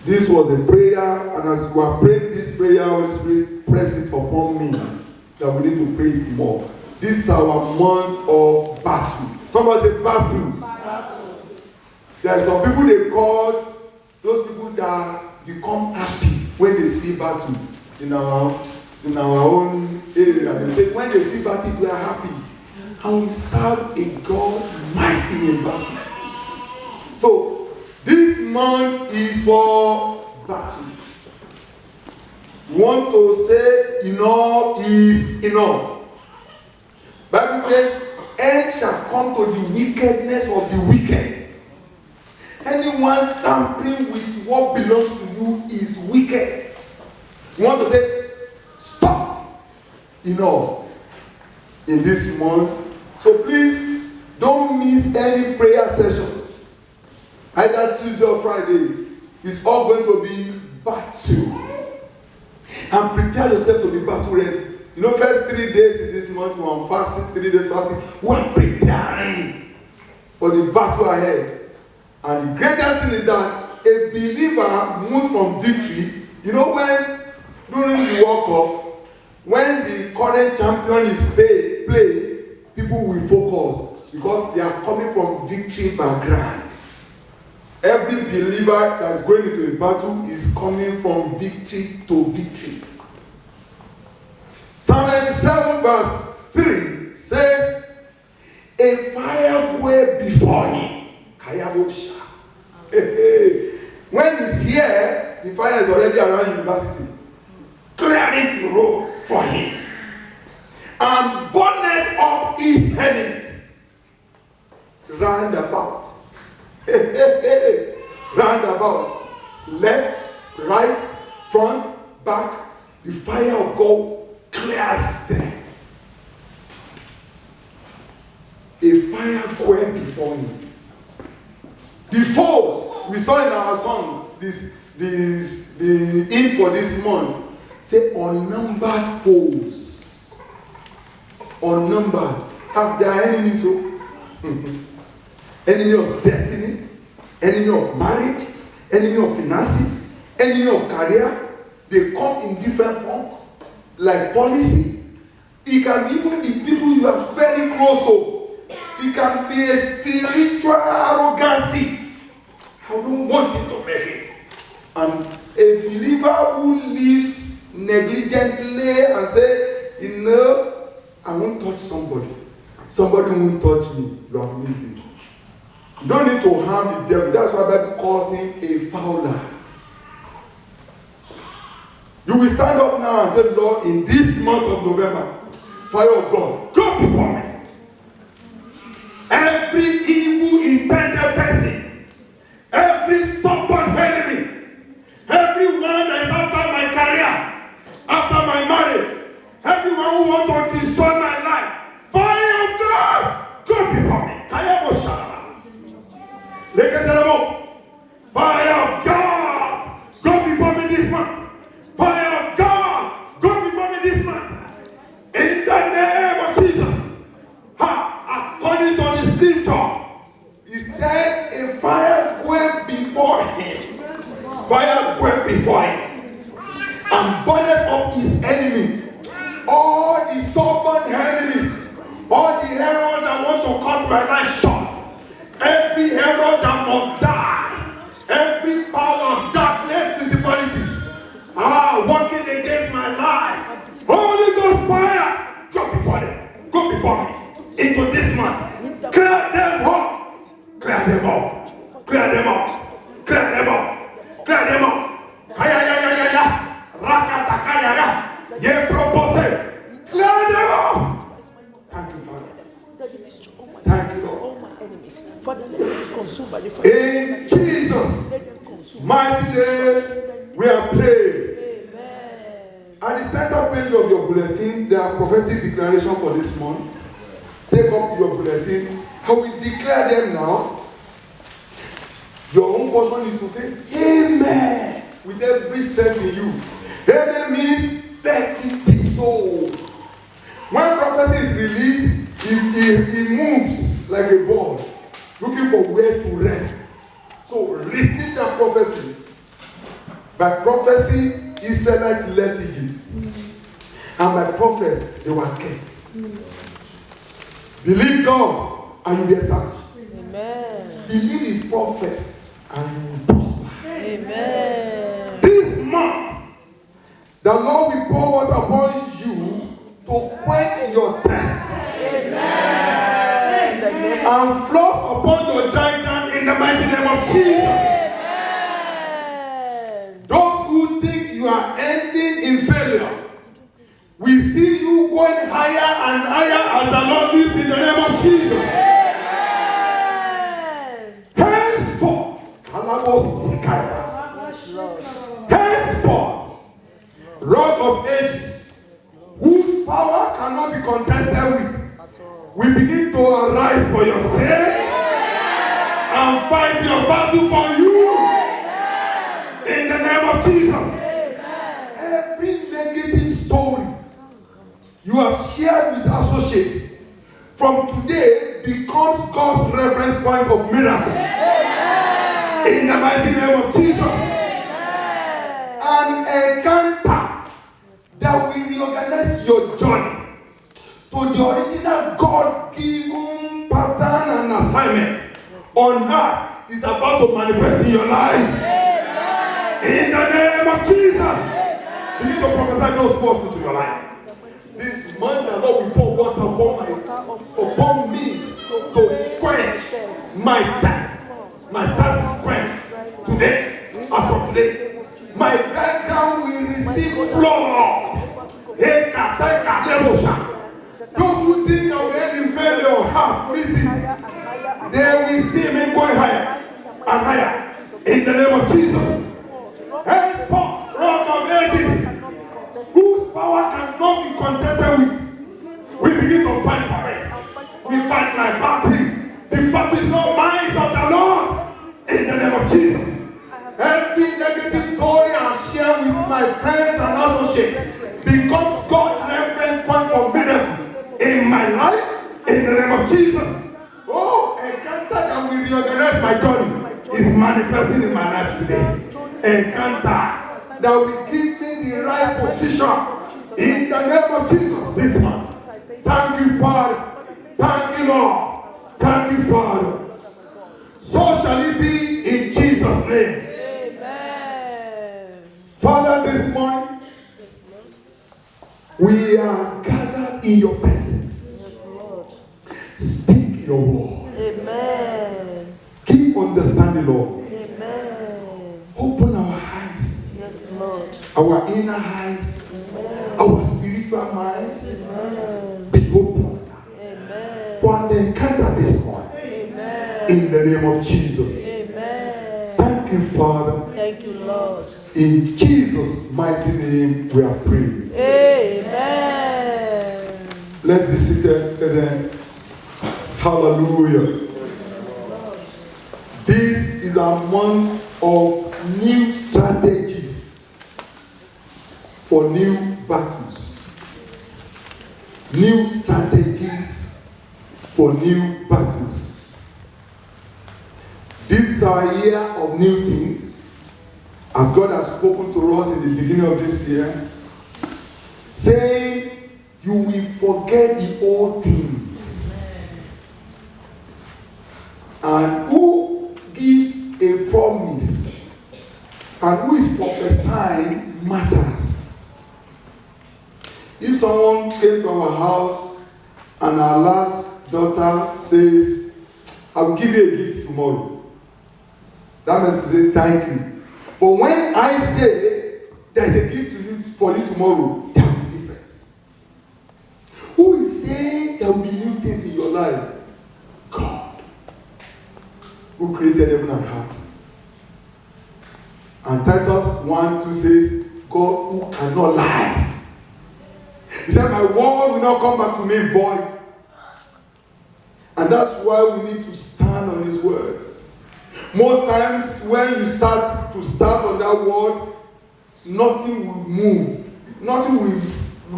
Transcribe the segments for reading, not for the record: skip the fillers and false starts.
This was a prayer, and as we are praying this prayer, Holy Spirit, press it upon me that we need to pray it more. This is our month of battle. Somebody say battle. Battle. There are some people they call those people that become happy when they see battle in our own area. They say when they see battle, we are happy. And we serve a God mighty in battle. So this month is for battle. We want to say enough is enough. Bible says, end shall come to the wickedness of the wicked. Anyone tampering with what belongs to you is wicked. We want to say, stop enough in this month. So please don't miss any prayer session. Either Tuesday or Friday. It's all going to be battle. And prepare yourself to be battle ready. You know, first 3 days in this month, we're on fasting, 3 days fasting. We're preparing for the battle ahead. And the greatest thing is that a believer moves from victory. You know, when during the World Cup, when the current champion is play, people will focus because they are coming from victory background. Every believer that's going into a battle is coming from victory to victory. Psalm 97 verse 3 says, a fire goeth before him. Kayabosha. When he's here, the fire is already around university, clearing the road for him. And burned up his enemies. Round about. Round about. Left, right, front, back. The fire of God clears them. A fire going before him. The foes we saw in our song, the in for this month, say unnumbered foes. Unnumbered. Have their enemies, so enemy of destiny, enemy of marriage, enemy of finances, enemy of career. They come in different forms, like policy. It can be even the people you are very close to. It can be a spiritual arrogancy. I don't want it to make it. And a believer who lives negligently and say, you know, I won't touch somebody. Somebody won't touch me. You have missed it. You don't need to harm the devil. That's why the Bible calls him a fowler. You will stand up now and say, Lord, in this month of November, fire of God, go before me. Every evil intended person, every stubborn enemy, everyone that is after my career, after my marriage, everyone who wants to destroy my life, fire of God, go before me. Fire of God, go before me this month. Fire of God, go before me this month. In the name of Jesus. According to the scripture, he said a fire went before him. Fire went before him. And burned up his enemies. All the stubborn enemies. All the herald that want to cut my life short. Every herald that must die. Every power of darkness, principalities, working against my life. Holy Ghost fire, go before them. Go before me. Into this month. Clear them up. Clear them up. Clear them up. Clear them up. Clear them up. Kaya ya ya ya ya. Rakata kaya ya. Ye propose. Clear them up. Thank you, Father. Thank you, Lord. In Jesus' mighty name, we are praying. At the center page of your bulletin, there are prophetic declarations for this month. Take up your bulletin. I will declare them now. Your own portion is to say, Amen, with every strength in you. Amen means let it be so. When prophecy is released, it moves like a ball, looking for where to rest. So receive that prophecy By prophecy, Israelites left Egypt. And by prophets, they were kept. Believe God and you'll be established. Amen. Believe his prophets and you will prosper. Amen. This month, the Lord will pour water upon you to quench your thirst. Amen. And flow upon your dry ground in the mighty name of Jesus. Amen. Those who think you are ending in failure, we see you going higher and higher as the Lord lives in the name of Jesus. Amen. Henceforth, Rock of Ages, whose power cannot be contested with, we begin to arise for your sake and fight your battle for you in the name of Jesus. Every negative story you have shared with associates from today becomes God's reference point of miracle in the mighty name of Jesus. An encounter that will reorganize your journey to the original God-given pattern and assignment on earth is about to manifest in your life. In the name of Jesus. You need to prophesy those words into your life. This month the Lord will pour water upon me to quench my thirst. My thirst is quenched today. As from today, my background will receive flood. Those who think I will end in failure have missed it. They will see me going higher and higher in the name of Jesus. Henceforth, Rock of Ages, whose power cannot be contested with, we begin to fight for it. We fight my battle. The battle is not mine, it's of the Lord. In the name of Jesus. Every negative story I share with my friends and associates becomes God's reference point for miracle in my life. In the name of Jesus. Oh, encounter that will reorganize my journey is manifesting in my life today. Encounter that will give me the right position in the name of Jesus this month. Thank you, Father. Thank you, Lord. Thank you, Father. So shall it be in Jesus' name. Amen. Father, this morning, we are gathered in your presence. Yes, Lord. Speak your word. Amen. Give understanding, Lord. Amen. Open our eyes. Yes, Lord. Our inner eyes. Amen. Our spiritual minds. Amen. Be opened. Amen. For an encounter this morning. Amen. In the name of Jesus. Amen. Thank you, Father. Thank you, Lord. In Jesus' mighty name we are praying. Amen. Let's be seated and then. Hallelujah. This is a month of new strategies for new battles. New strategies for new battles. This is our year of new things. As God has spoken to us in the beginning of this year, saying, you will forget the old things. And who gives a promise and who is prophesying matters. If someone came to our house and our last daughter says, I will give you a gift tomorrow, that means to say thank you. But when I say there's a gift for you tomorrow, there will be difference. Who is saying there will be new things in your life? God, who created heaven and earth. And Titus 1:2 says, God who cannot lie. He said, my word will not come back to me void. And that's why we need to stand on his words. Most times when you start on that word, nothing will move. Nothing will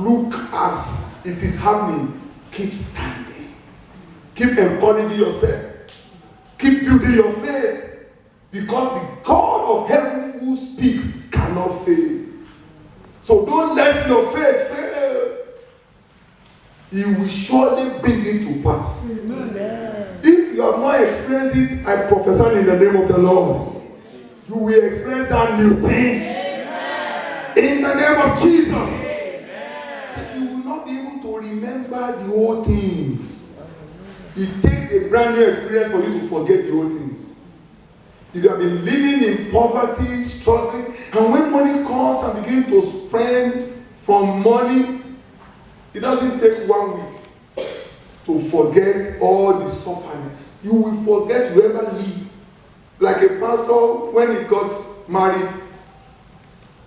look as it is happening. Keep standing. Keep encouraging yourself. Keep building your faith. Because the God of heaven who speaks cannot cannot fail. So don't let your faith fail. He will surely bring it to pass. Amen. If you have not experienced it, I prophesy in the name of the Lord. You will experience that new thing. Amen. In the name of Jesus. Amen. You will not be able to remember the old things. It takes a brand new experience for you to forget the old things. If you have been living in poverty, struggling, and when money comes and begin to spend from money, it doesn't take 1 week to forget all the sufferings. You will forget you ever lived. Like a pastor, when he got married,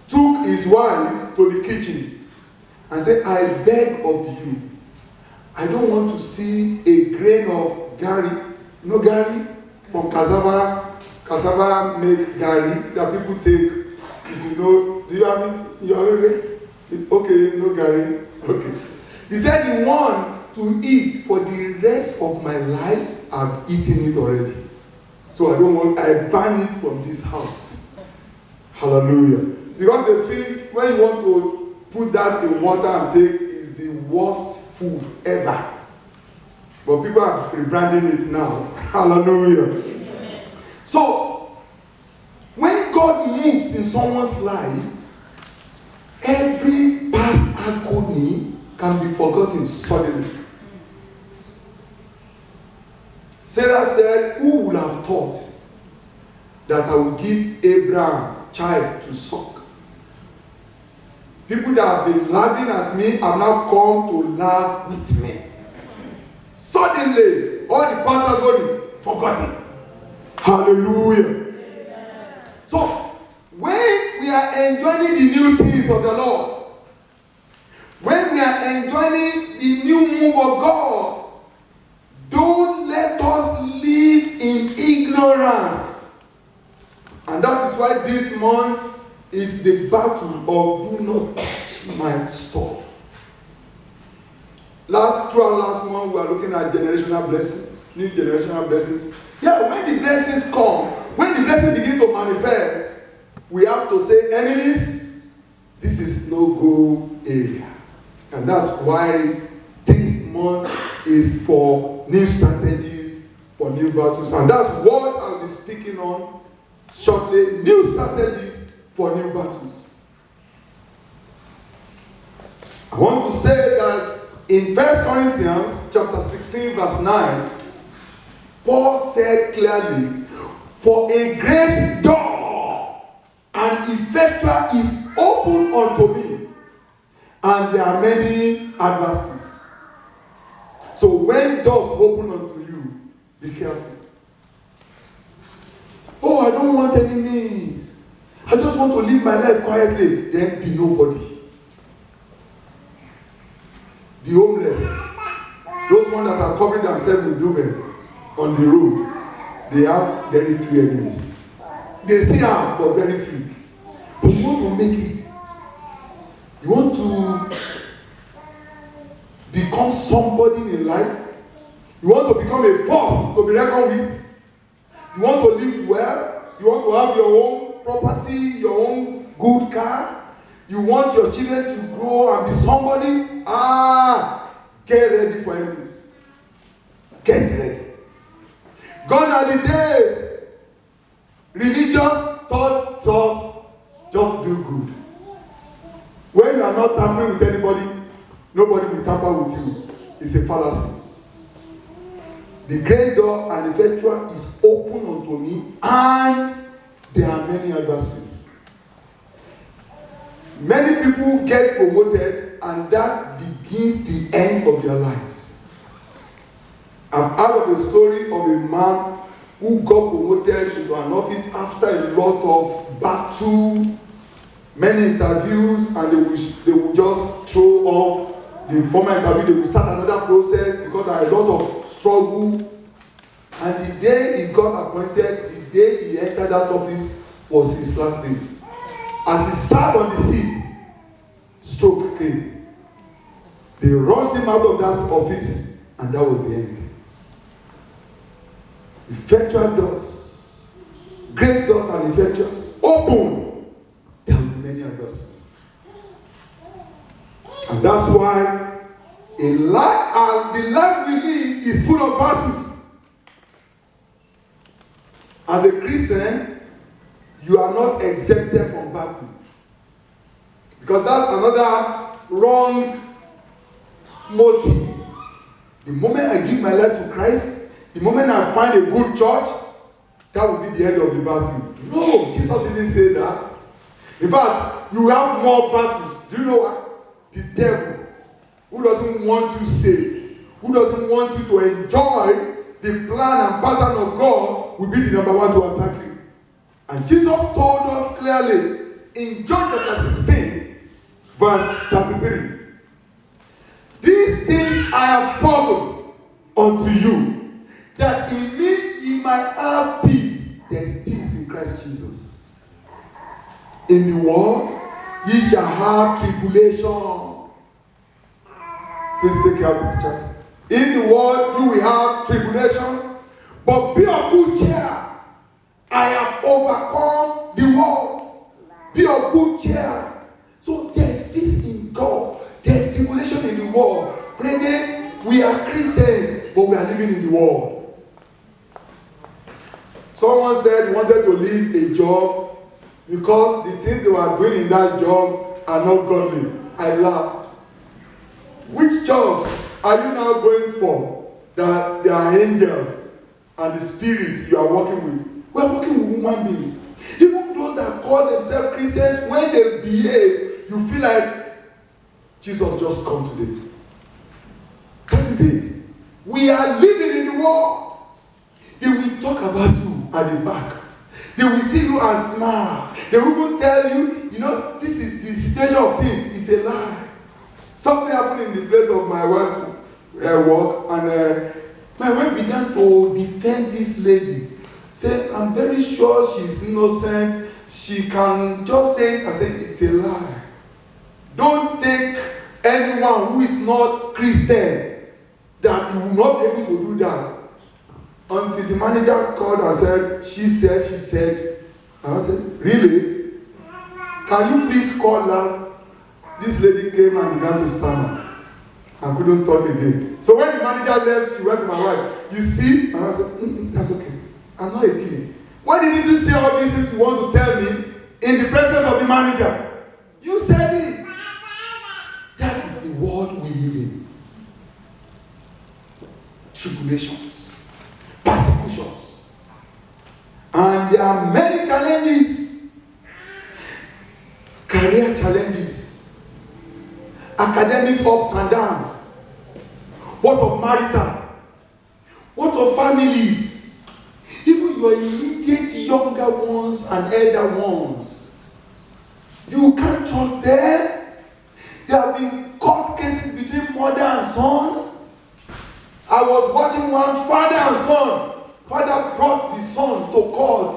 took his wife to the kitchen and said, I beg of you, I don't want to see a grain of gari. You know gari? From cassava make gari that people take. If you know, do you have it? You are ready? Okay, no gari. Okay. He said, the one to eat for the rest of my life, I've eaten it already. So I ban it from this house. Hallelujah. Because they feel when you want to put that in water and take is the worst food ever. But people are rebranding it now. Hallelujah. Amen. So, when God moves in someone's life, every past agony can be forgotten suddenly. Sarah said, who would have thought that I would give Abraham child to suck? People that have been laughing at me have now come to laugh with me. Suddenly, all the past agony forgotten. Hallelujah. So, when we are enjoying the new things of the Lord, when we are enjoying the new move of God, don't let us live in ignorance. And that is why this month is the battle of do not touch my stuff. Throughout last month, we are looking at generational blessings, new generational blessings. Yeah, when the blessings come, when the blessings begin to manifest, we have to say, enemies, this is no-go area. And that's why this month is for new strategies, for new battles. And that's what I'll be speaking on shortly. New strategies for new battles. I want to say that in 1 Corinthians chapter 16 verse 9, Paul said clearly, for a great door and effectual is open unto me, and there are many adversaries. So when doors open unto you, be careful. Oh, I don't want enemies. I just want to live my life quietly. Then be nobody. The homeless, those ones that are covering themselves with duvet on the road, they have very few enemies. They see them, but very few. But you want to make it. You want to become somebody in life. You want to become a force to be reckoned with. You want to live well. You want to have your own property, your own good car. You want your children to grow and be somebody. Get ready for enemies. Get ready. Gone are the days religious taught us just do good. When you are not tampering with anybody, nobody will tamper with you. It's a fallacy. The great door and effectual is open unto me, and there are many adversaries. Many people get promoted, and that begins the end of their lives. I've heard of a story of a man who got promoted into an office after a lot of battle, many interviews, and they will just throw off the former interview. They will start another process because there are a lot of struggle. And the day he got appointed, the day he entered that office was his last day. As he sat on the seat, stroke came. They rushed him out of that office, and that was the end. Effectual doors, great doors and effectuals, open. There will be why the life we live is full of battles. As a Christian, you are not exempted from battle. Because that's another wrong motive. The moment I give my life to Christ, the moment I find a good church, that will be the end of the battle. No, Jesus didn't say that. In fact, you have more battles. Do you know what? The devil, who doesn't want you saved, who doesn't want you to enjoy the plan and pattern of God, will be the number one to attack you. And Jesus told us clearly in John chapter 16, verse 33. These things I have spoken unto you, that in me ye might have peace. There is peace in Christ Jesus. In the world, ye shall have tribulation. Please take care of the picture. In the world, you will have tribulation, but be of good cheer. I have overcome the world. Be of good cheer. So there is peace in God. There is tribulation in the world. Brethren, we are Christians, but we are living in the world. Someone said he wanted to leave a job because the things they were doing in that job are not godly. I laughed. Which job are you now going for that there are angels and the spirits you are working with? We are working with human beings. Even those that call themselves Christians, when they behave, you feel like Jesus just come today. That is it. We are living in the world. They will talk about you at the back. They will see you and smile. They will even tell you, this is the situation of things. It's a lie. Something happened in the place of my wife's work, and my wife began to defend this lady. Say, I'm very sure she's innocent. She can just say it. I said, it's a lie. Don't take anyone who is not Christian that you will not be able to do that. Until the manager called and said, she said. And I said, really? Can you please call her? This lady came and began to stammer. I couldn't talk again. So when the manager left, she went to my wife. You see? And I said, that's okay. I'm not a kid. Why didn't you say all these things you want to tell me in the presence of the manager? You said it. That is the world we live in. Tribulations, persecutions, and there are many challenges. Career challenges, academic ups and downs. What of marital? What of families? Even your immediate younger ones and elder ones. You can't trust them. There have been court cases between mother and son. I was watching one father and son. Father brought the son to court.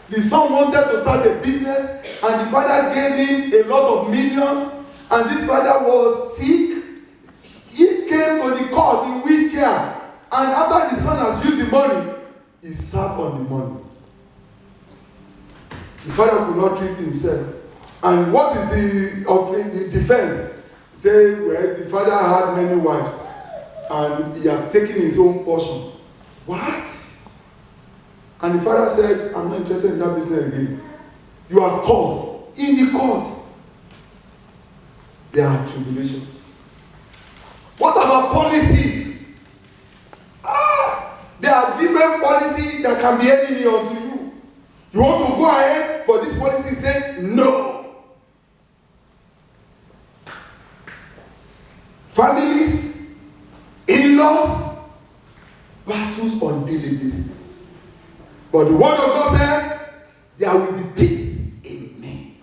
The son wanted to start a business, and the father gave him a lot of millions, and this father was sick. He came to the court in wheelchair, and after the son has used the money, he sat on the money. The father could not treat himself. And what is the defense? Say, well, the father had many wives, and he has taken his own portion. What? And the father said, I'm not interested in that business again. You are cursed in the court. There are tribulations. What about policy? There are different policies that can be enemy unto you. You want to go ahead, but this policy says no. Families, in-laws, battles on daily basis. But the word of God said, there will be peace in me.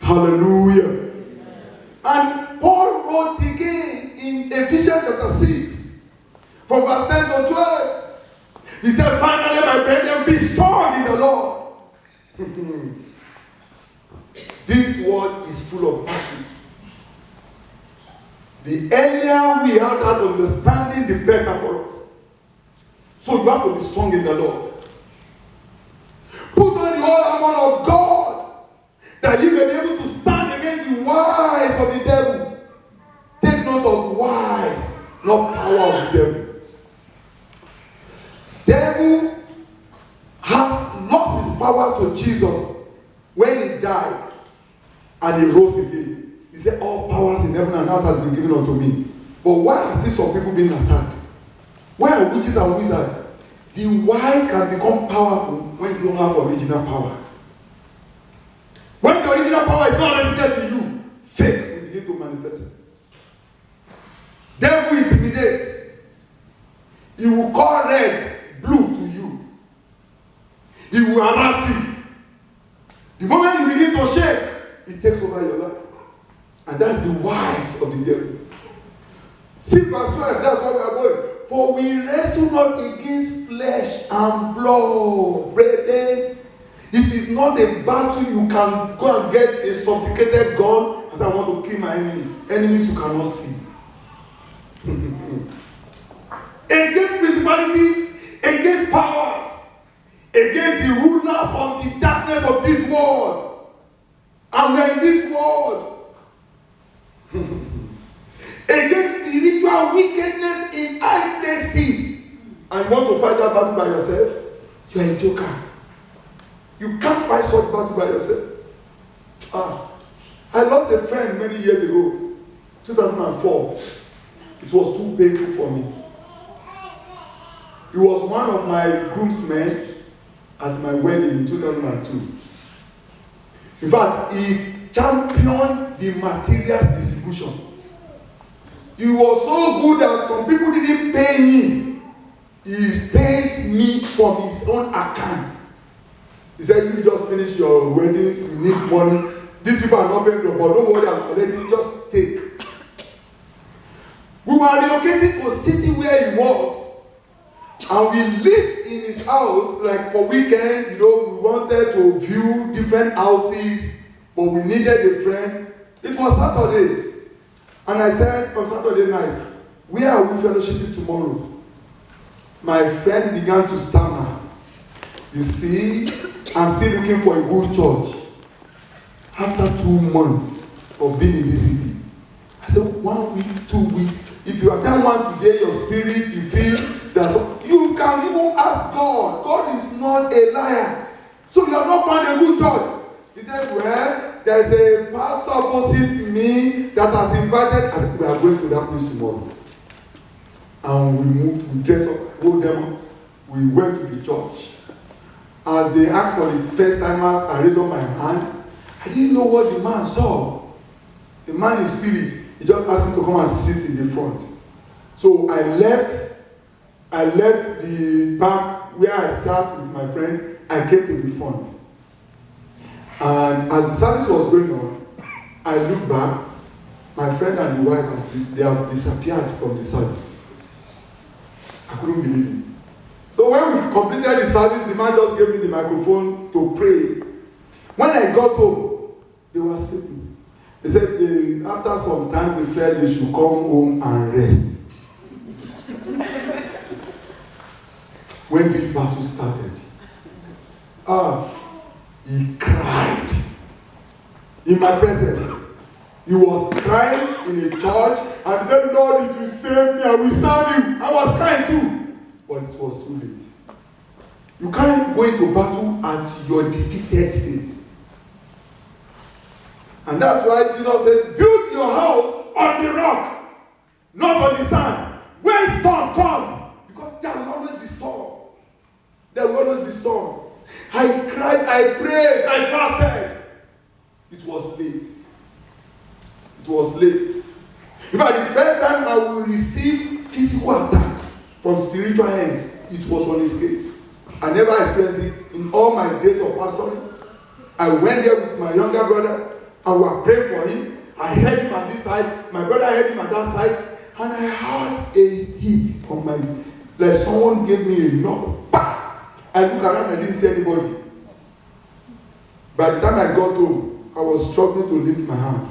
Hallelujah. Amen. And Paul wrote again in Ephesians chapter 6, from verse 10 to 12. He says, finally, my brethren, be strong in the Lord. This world is full of battles. The earlier we have that understanding, the better for us. So you have to be strong in the Lord. Put on the whole armor of God, that you may be able to stand against the wiles of the devil. not power of the devil. Devil has lost his power to Jesus when he died and he rose again. He said, all powers in heaven and earth has been given unto me. But why are still some people being attacked? Why are witches and wizards? The wise can become powerful when you don't have original power. When the original power is not resident in you, faith will begin to manifest. Devil intimidates. He will call red blue to you. He will harass you. The moment you begin to shake, it takes over your life. And that's the wise of the devil. See verse 12, that's where we are going. For we wrestle not against flesh and blood, brethren. It is not a battle you can go and get a sophisticated gun as I want to kill my enemy. Enemies you cannot see. Against principalities, against powers, against the rulers of the darkness of this world. And we are in this world. Against spiritual wickedness in high places. And you want to fight that battle by yourself? You are a joker. You can't fight such battle by yourself. I lost a friend many years ago, 2004. It was too painful for me. He was one of my groomsmen at my wedding in 2002. In fact, he championed the materials distribution. He was so good that some people didn't pay him. He paid me from his own account. He said, you just finish your wedding, you need money. These people are not paying you, but don't worry, I'll collect it, just take. We were relocated to a city where he was. And we lived in his house, like for weekend, we wanted to view different houses, but we needed a friend. It was Saturday. And I said on Saturday night, where are we fellowshipping tomorrow? My friend began to stammer. You see, I'm still looking for a good church. After 2 months of being in this city, I said 1 week, 2 weeks. If you attend one today, your spirit, you feel that you can even ask God. God is not a liar. So you have not found a good church. He said, well, there's a pastor opposite me that has invited. I said, we are going to that place tomorrow. And we moved, we dressed up, told them, we went to the church. As they asked for the first timers, I raised up my hand. I didn't know what the man saw. The man in spirit, he just asked me to come and sit in the front. So I left the back where I sat with my friend. I came to the front. And as the service was going on, I looked back. My friend and the wife, they have disappeared from the service. I couldn't believe it. So when we completed the service, the man just gave me the microphone to pray. When I got home, they were sleeping. They said after some time, they felt they should come home and rest. When this battle started, he cried in my presence. He was crying in a church, and he said, Lord, if you save me, I will serve you. I was crying too. But it was too late. You can't go into battle at your defeated state. And that's why Jesus says, build your house on the rock, not on the sand. When storm comes, because there will always be storm. There will always be storm. I cried, I prayed, I fasted. It was late. It was late. In fact, the first time I will receive physical attack from spiritual end, it was on his case. I never experienced it in all my days of pastoring. I went there with my younger brother, and we were praying for him. I heard him on this side, my brother heard him on that side, and I had a hit on my, like someone gave me a knock. Bah! I looked around, I didn't see anybody. By the time I got home, I was struggling to lift my hand.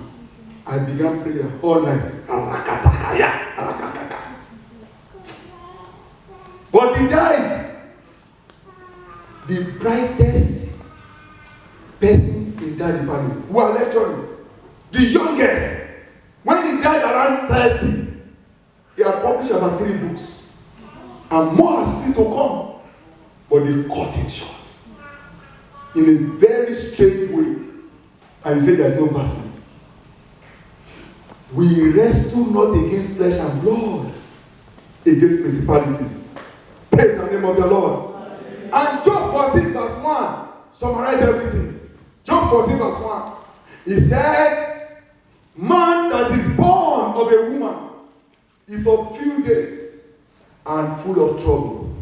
I began prayer all night. But he died. The brightest person in that department, who are lecturing, the youngest, when he died around 30, he He had published about 3 books. And more are still to come. But they cut him short. In a very strange way. And you say there's no battle. We wrestle not against flesh and blood, against principalities. Praise the name of the Lord. And Job 14 verse 1 summarize everything. Job 14 verse 1. He said, man that is born of a woman is of few days and full of trouble.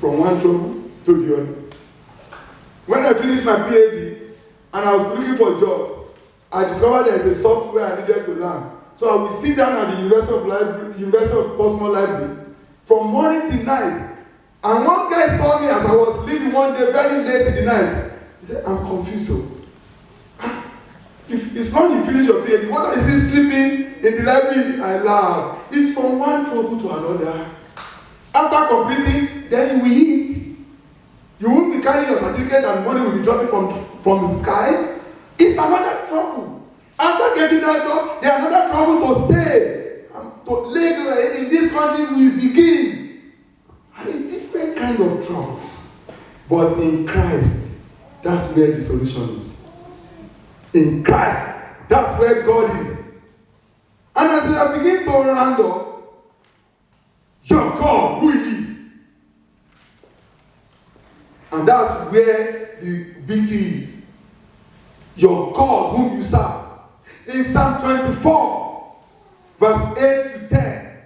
From one trouble to the other. When I finished my PhD and I was looking for a job, I discovered there is a software I needed to learn. So I would sit down at the University of Portsmouth Library from morning till night. And one guy saw me as I was leaving one day very late in the night. He said, I'm confused. If it's not you finish your PhD, what is he sleeping in the library? I laugh. It's from one trouble to another. After completing, then you will eat. You won't be carrying your certificate and money will be dropping from the sky. It's another trouble. After getting that job, there's another trouble to stay. To live in this country will begin. And a different kind of troubles. But in Christ, that's where the solution is. In Christ, that's where God is. And as I begin to round up, your God, who He is. And that's where the victory is. Your God, whom you serve. In Psalm 24, verse 8 to 10,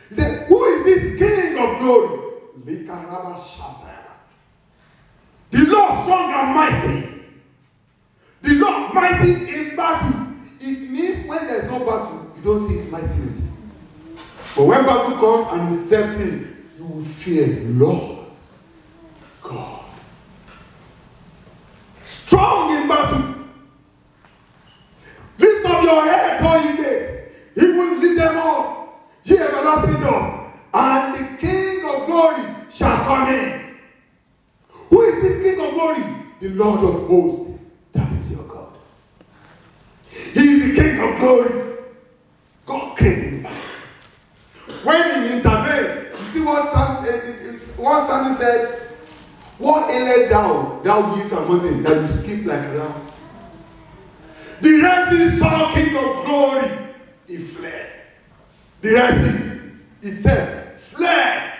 he said, who is this King of glory? The Lord strong and mighty. The Lord mighty in battle. It means when there's no battle, you don't see his mightiness. But when battle comes and he steps in, you will fear Lord God. Strong in battle. Lift up your heads, all ye gates. He will lift them up, ye everlasting doors, and the King of glory shall come in. Who is this King of glory? The Lord of hosts. That is your God. He is the King of glory. God creating battle. When he intervenes, you see what one psalmist said, what aileth thou years and mountain, that you skip like a lamb? The Red Sea saw King of glory. He fled. The Red Sea itself fled.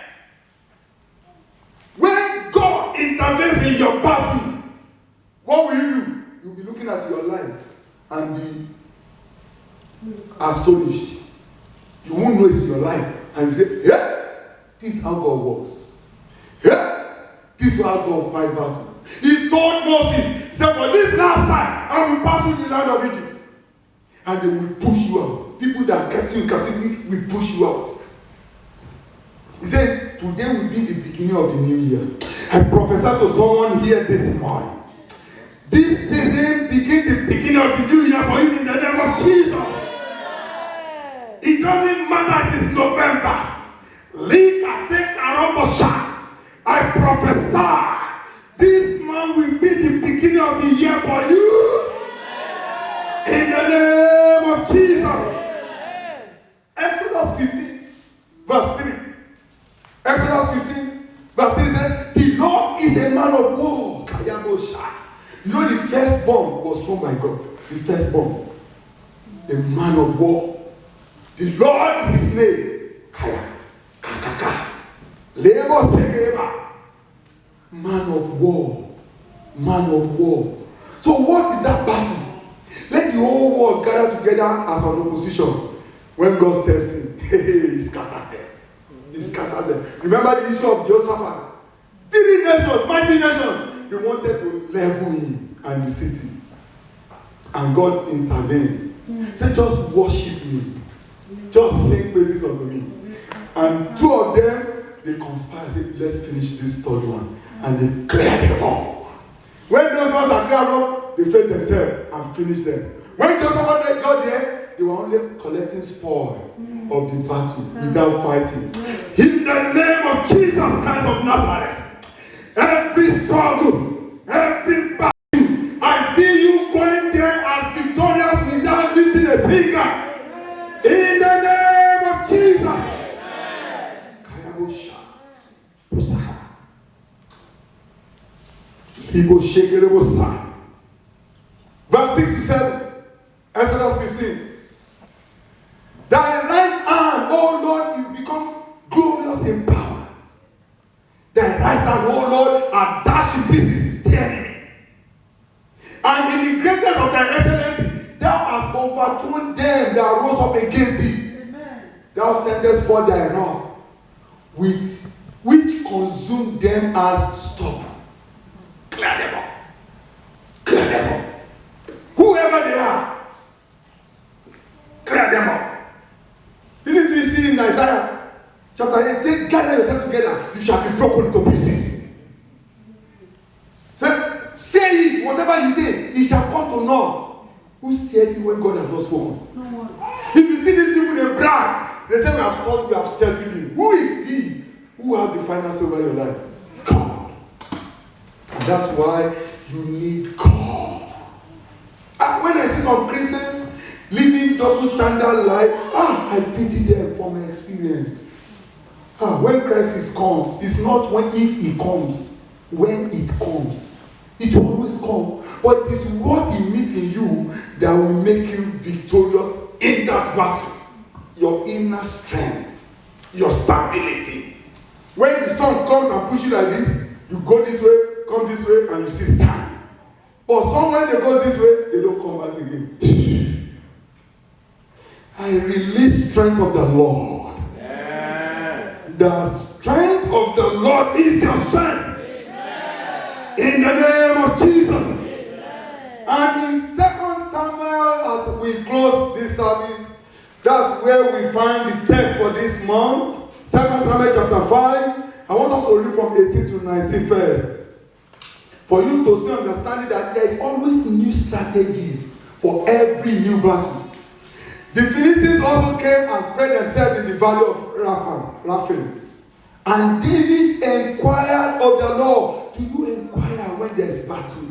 When God intervenes in your battle, what will you do? You'll be looking at your life and be astonished. You won't know it's your life. And you say, yeah, this is how God works. Yeah, this is how God fights battle. He told Moses, he said, for this last time, I will pass through the land of Egypt. And they will push you out. People that kept you in captivity will push you out. He said, today will be the beginning of the new year. I prophesy to someone here this morning. This season begin the beginning of the new year for you in the name of Jesus. It doesn't matter, it is November. I prophesy this month will be the beginning of the year for you. In the name of Jesus. Exodus 15, verse 3. Exodus 15, verse 3 says, the Lord is a man of war. You know the firstborn was formed by God. The firstborn. The man of war. The Lord is his name. Man of war. Man of war. So what is that battle? Let the whole world gather together as an opposition. When God steps in, he scatters them. He scatters them. Remember the issue of Jehoshaphat. 3 nations, mighty nations, they wanted to level him and the city. And God intervenes. Say, just worship me. Just sing praises unto me. And 2 of them, they conspire and say, let's finish this 3rd one. And they clear them all. When those ones are cleared up, they face themselves and finish them. When Jehoshaphat got there, they were only collecting spoil of the battle without fighting. In the name of Jesus Christ of Nazareth, every struggle, every battle, I see you going there as victorious without lifting a finger. In the name of Jesus. Verse 6 to 7. Exodus 15. Thy right hand, O Lord, is become glorious in power. Thy right hand, O Lord, are dashed in pieces the enemy. And in the greatness of thy excellency, thou hast overthrown them that rose up against thee. Amen. Thou sentest forth thy wrath, which consumed them as stubble. Clear them up. Clear them up. Whoever they are, clear them up. Didn't you see in Isaiah chapter 8, say, gather yourself together, you shall be broken into pieces. Say it, whatever you say, it shall come to naught. Who said it when God has not spoken? No one. If you see these people, they brag. They say, we have settled him. Who is he? Who has the final say over your life? God. And that's why you need God. And when I see some Christians living double standard life, I pity them from my experience. When crisis comes, it's not if it comes, when it comes. It will always come. But it is what he meets in you that will make you victorious in that battle. Your inner strength, your stability. When the storm comes and pushes you like this, you go this way, come this way, and you still stand. But somewhere they go this way, they don't come back again. I release strength of the Lord. Yes. The strength of the Lord is your strength. In the name of Jesus. Amen. And in 2 Samuel, as we close this service, that's where we find the text for this month. 2 Samuel chapter 5. I want us to read from 18 to 19 first. For you to see understanding that there is always new strategies for every new battle. The Philistines also came and spread themselves in the valley of Rephaim. And David inquired of the Lord. Do you inquire when there's battle?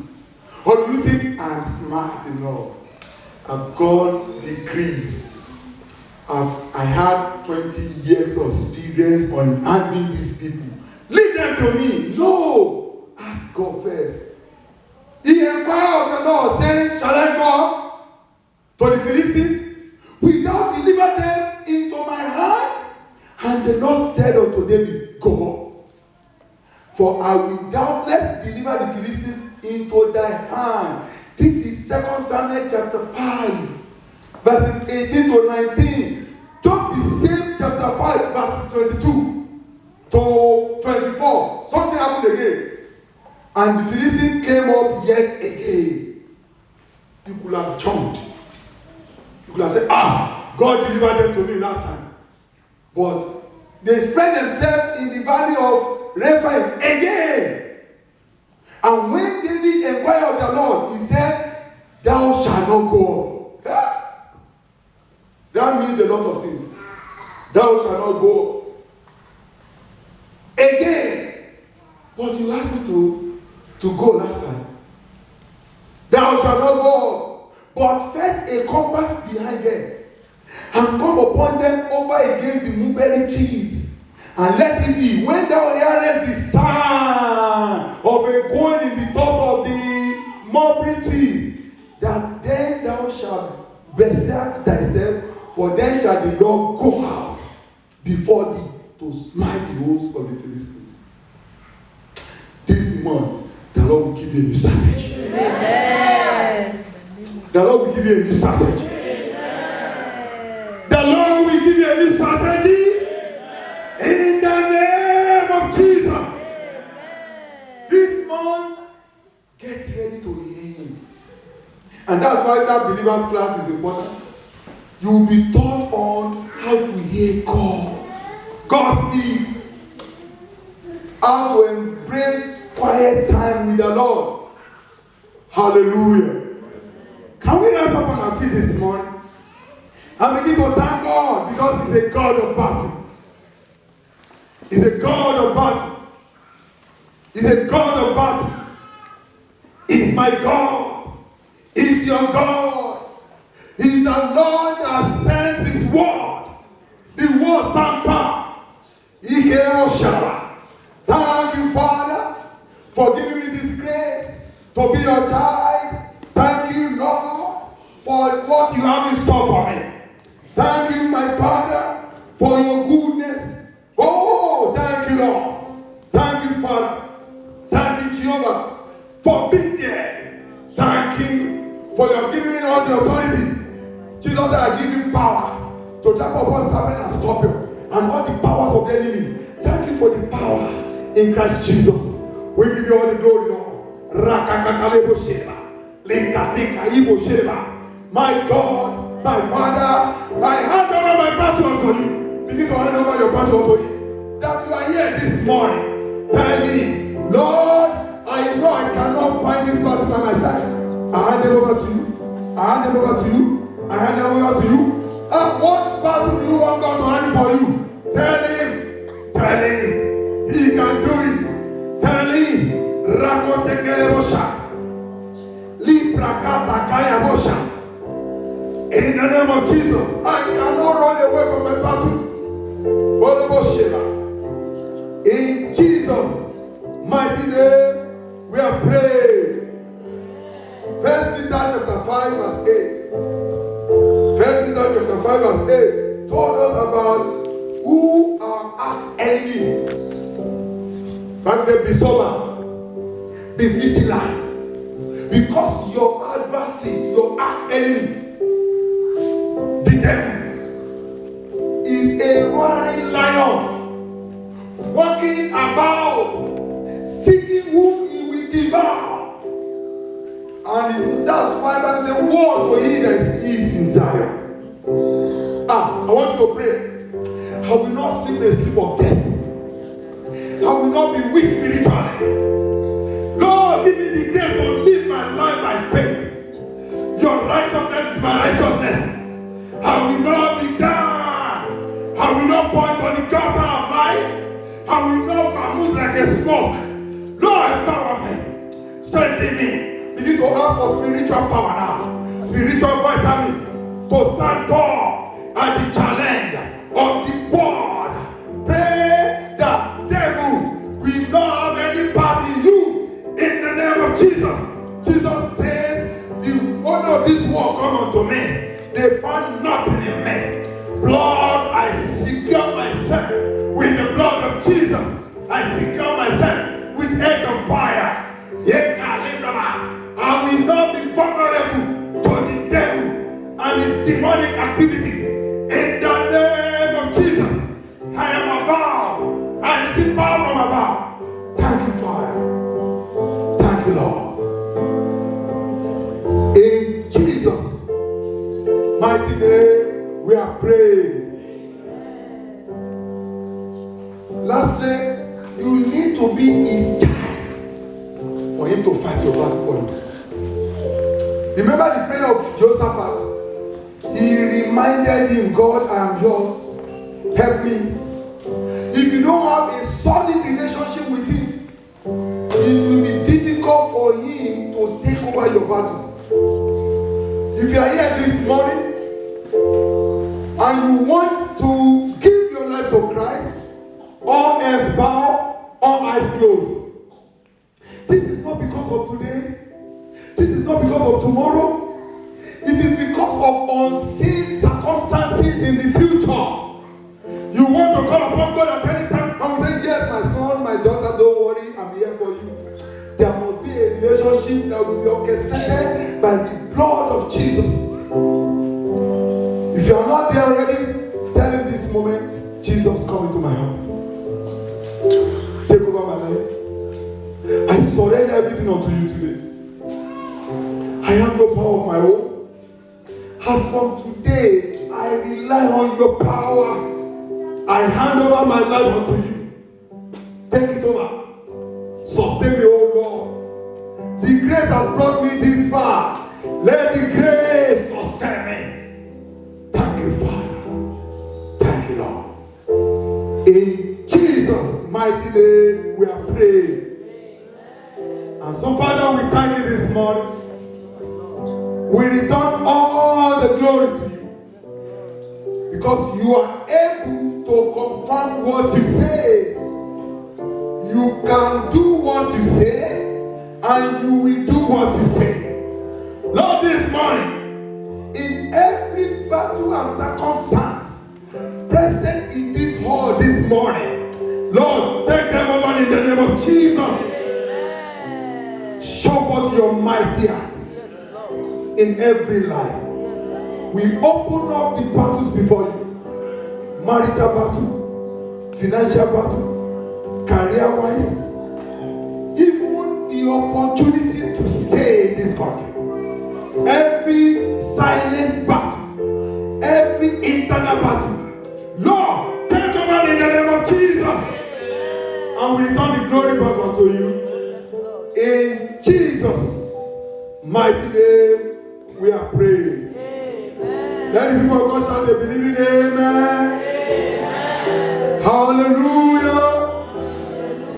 Or do you think I'm smart enough? I've got degrees. I had 20 years of experience on handling these people. Leave them to me. No. Ask God first. He inquired of the Lord, saying, shall I go to the Philistines? Wilt thou deliver them into my hand? And the Lord said unto David, go. For I will doubtless deliver the Philistines into thy hand. This is 2 Samuel chapter 5, verses 18 to 19. Just the same chapter 5, verses 22 to 24. Something happened again. And the Philistines came up yet again. You could have jumped. You could have said, God delivered them to me last time. But they spread themselves in the valley of Rephaim again. And when David inquired of the Lord, he said, thou shalt not go up. That means a lot of things. Thou shalt not go up. Again. But you asked me to go last time. Thou shalt not go up, but fetch a compass behind them, and come upon them over against the mulberry trees. And let it be, when thou hearest the sound of a going in the tops of the mulberry trees, that then thou shalt berserk thyself, for then shall the Lord go out before thee to smite the host of the Philistines. This month, the Lord will give you a new strategy. Amen. The Lord will give you a new strategy. Amen. The Lord will give you a new strategy. In the name of Jesus. Amen. This month, get ready to hear him. And that's why that believers class is important. You will be taught on how to hear God. God speaks. How to embrace quiet time with the Lord. Hallelujah. Can we rise up on our feet this morning and begin to thank God, because he's a God of battle. He's a God of battle. He's a God of battle. He's my God. He's your God. He's the Lord that sends his word. The word stands firm. He came on Shabbat. Thank you, Father, for giving me this grace. to be your child. Thank you, Lord, for what you have in store for me. Thank you, my Father, for your goodness. Oh, thank you, Lord. Thank you, Father. Thank you, Jehovah, for being there. Thank you for your giving me all the authority. Jesus said, I give you power to trample upon serpent and scorpion and all the powers of the enemy. Thank you for the power in Christ Jesus. We give you all the glory, Lord. My God, my Father, I hand over my battle unto you. Begin to hand over your battle unto you. That you are here this morning. Tell me, Lord, I know I cannot find this battle by myself. I hand them over to you. I hand them over to you. I hand them over to you. What battle do you want God to hand it for you? Tell him. Tell him. He can do it. Tell him. Rakotekelebosha. Librakata. In the name of Jesus, I cannot run away from my battle. In Jesus' mighty name, we are praying. 1 Peter chapter 5 verse 8. 1 Peter chapter 5 verse 8 told us about who are our enemies. Bible says, be sober, be vigilant, because your adversary, your arch enemy, the devil, is a roaring lion, walking about, seeking whom he will devour. And that's why Bible says, woe to he that is in Zion. I want you to pray. I will not sleep a sleep of death. I will not be weak spiritually. Lord, give me the grace to live my life by faith. Your righteousness is my righteousness. I will not be down. I will not point on the gutter of life. I will not vamoose like a smoke. Lord, empower me. Strengthen me. Begin to ask for spiritual power now. Spiritual vitamin to stand tall at the challenge of the world. Pray that devil will not have any part in you. In the name of Jesus. Jesus says, the owner of this world come unto me. They found nothing in me. Blood, I secure myself with the blood of Jesus. I secure myself with edge of fire. I will not be vulnerable to the devil and his demonic activities. In the name of Jesus, I am above. I receive power from above. Thank you, Father. Thank you, Lord. In Jesus' mighty name, we are praying. Lastly, you need to be his child for him to fight your battle for you. Remember the prayer of Josaphat? He reminded him, God, I am yours. Help me. If you don't have a solid relationship with him, it will be difficult for him to take over your battle. If you are here this morning and you want to give your life to Christ, all hands bow, all eyes closed. This is not because of today. This is not because of tomorrow. It is because of unseen circumstances in the future. You want to call upon God at any time and say, yes, my son, my daughter, don't worry, I'm here for you. There must be a relationship that will be orchestrated by the blood of Jesus. If you are not there already, tell him this moment, Jesus, come into my heart. Take over my life. I surrender everything unto you today. I have no power of my own. As from today, I rely on your power. I hand over my life unto you. Take it over. Sustain me, oh Lord. The grace has brought me this far. Let the grace sustain me. Thank you, Father. Thank you, Lord. In Jesus' mighty name, we are praying. And so, Father, we thank you this morning. We return all the glory to you. Because you are able to confirm what you say. You can do what you say, and you will do what you say. Lord, this morning, in every battle and circumstance present in this hall this morning, Lord, take them over in the name of Jesus. Show forth your mighty hand in every life. We open up the battles before you. Marital battle, financial battle, career-wise, even the opportunity to stay in this country. Every silent battle, every internal battle, Lord, take over in the name of Jesus. And we return the glory back unto you. In Jesus' mighty name, we are praying. Amen. Let the people of God shout a believing amen. Amen. Hallelujah.